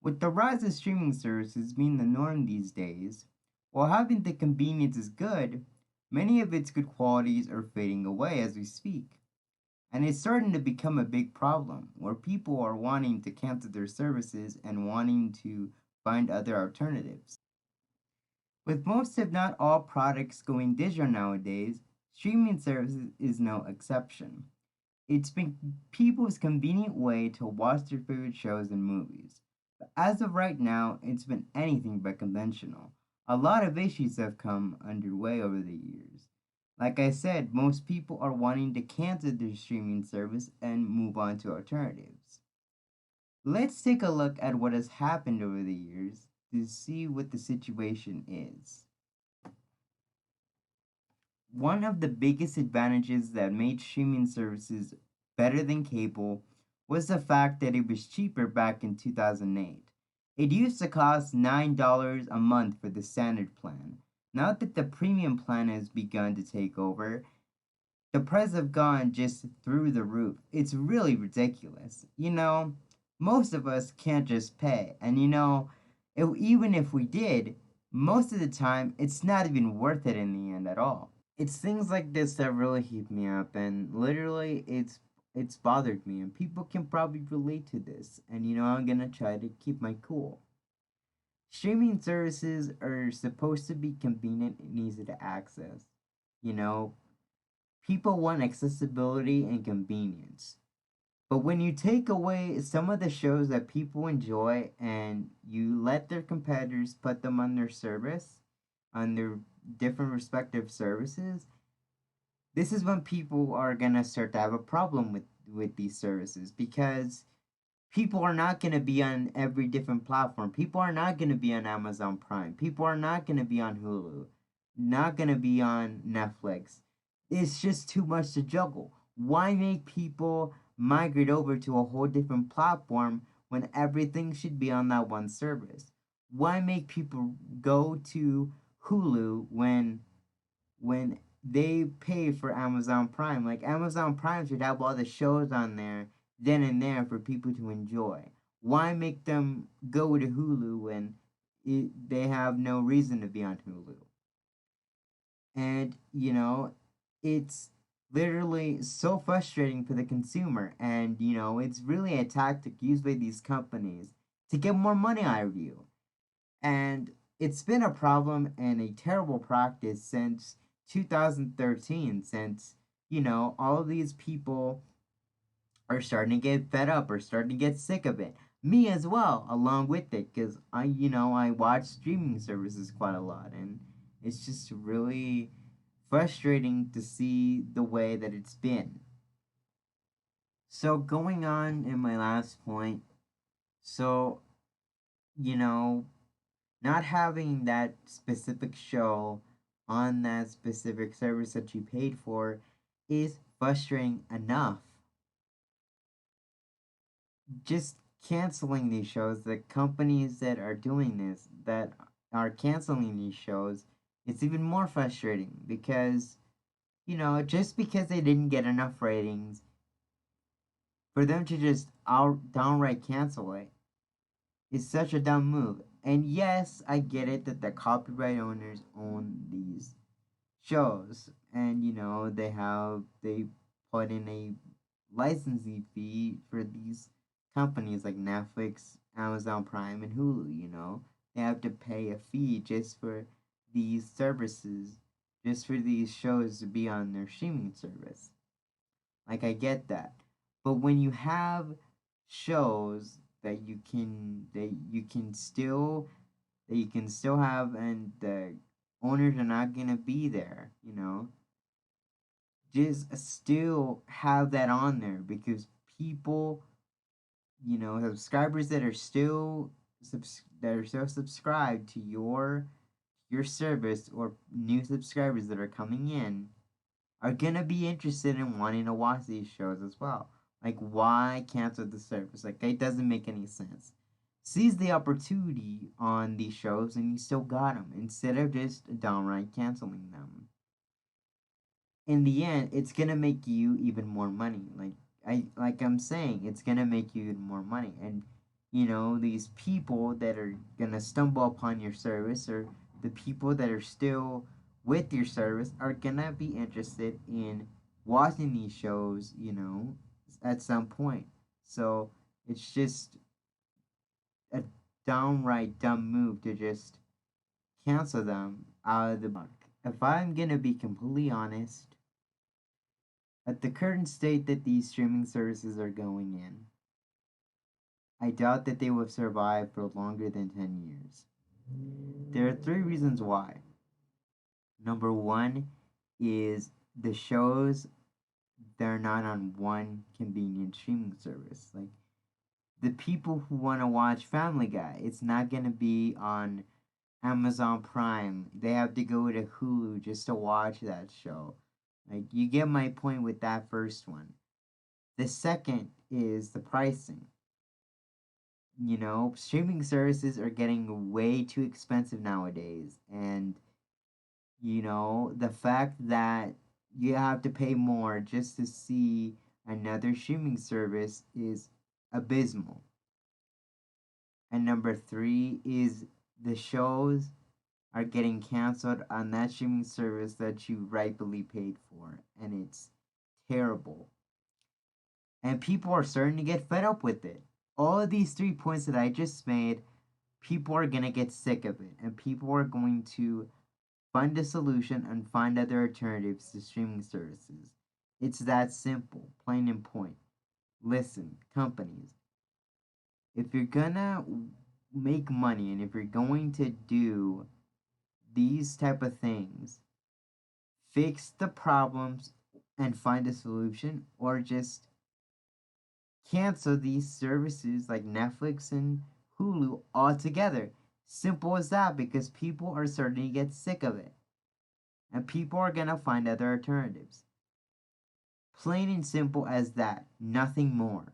With the rise of streaming services being the norm these days, while having the convenience is good, many of its good qualities are fading away as we speak. And it's starting to become a big problem where people are wanting to cancel their services and wanting to find other alternatives. With most, if not all, products going digital nowadays, streaming services is no exception. It's been people's convenient way to watch their favorite shows and movies. But as of right now, it's been anything but conventional. A lot of issues have come underway over the years. Like I said, most people are wanting to cancel their streaming service and move on to alternatives. Let's take a look at what has happened over the years to see what the situation is. One of the biggest advantages that made streaming services better than cable was the fact that it was cheaper back in 2008. It used to cost $9 a month for the standard plan. Now that the premium plan has begun to take over, the prices have gone just through the roof. It's really ridiculous. Most of us can't just pay. And even if we did, most of the time, it's not even worth it in the end at all. It's things like this that really heat me up, and literally it's bothered me, and people can probably relate to this, and I'm gonna try to keep my cool. Streaming services are supposed to be convenient and easy to access. you know People want accessibility and convenience, but when you take away some of the shows that people enjoy and you let their competitors put them on their service, on their different respective services, this is when people are gonna start to have a problem with these services, because people are not gonna be on every different platform. People are not gonna be on Amazon Prime. People are not gonna be on Hulu. Not gonna be on Netflix. It's just too much to juggle. Why make people migrate over to a whole different platform when everything should be on that one service? Why make people go to Hulu when they pay for Amazon Prime? Like, Amazon Prime should have all the shows on there then and there for people to enjoy. Why make them go to Hulu when they have no reason to be on Hulu? And it's literally so frustrating for the consumer, and it's really a tactic used by these companies to get more money out of you. And it's been a problem and a terrible practice since 2013, since all of these people are starting to get fed up or starting to get sick of it. Me as well, along with it, because I watch streaming services quite a lot, and it's just really frustrating to see the way that it's been. So, going on in my last point, so, you know, not having that specific show on that specific service that you paid for is frustrating enough. Just canceling these shows, the companies that are doing this, that are canceling these shows, it's even more frustrating because, just because they didn't get enough ratings, for them to just downright cancel it is such a dumb move. And yes, I get it that the copyright owners own these shows, and they put in a licensing fee for these companies like Netflix, Amazon Prime, and Hulu. They have to pay a fee just for these services, just for these shows to be on their streaming service. Like, I get that. But when you have shows that you can still have, and the owners are not gonna be there, just still have that on there, because people, subscribers that are still subscribed to your service, or new subscribers that are coming in, are gonna be interested in wanting to watch these shows as well. Like, why cancel the service? Like, it doesn't make any sense. Seize the opportunity on these shows and you still got them, instead of just downright canceling them. In the end, it's gonna make you even more money. Like I'm saying, it's gonna make you even more money. And these people that are gonna stumble upon your service, or the people that are still with your service, are gonna be interested in watching these shows, at some point. So it's just a downright dumb move to just cancel them out of the book. If I'm gonna be completely honest, at the current state that these streaming services are going in, I doubt that they will survive for longer than 10 years. There are three reasons why. Number one is the shows, they're not on one convenient streaming service. Like the people who want to watch Family Guy, it's not going to be on Amazon Prime. They have to go to Hulu just to watch that show. Like, you get my point with that first one. The second is the pricing. Streaming services are getting way too expensive nowadays. And, the fact that you have to pay more just to see another streaming service is abysmal. And number three is the shows are getting canceled on that streaming service that you rightfully paid for. And it's terrible. And people are starting to get fed up with it. All of these 3 points that I just made, people are going to get sick of it. And people are going to find a solution and find other alternatives to streaming services. It's that simple, plain and point. Listen, companies, if you're gonna make money and if you're going to do these type of things, fix the problems and find a solution, or just cancel these services like Netflix and Hulu altogether. Simple as that, because people are starting to get sick of it. And people are going to find other alternatives. Plain and simple as that, nothing more.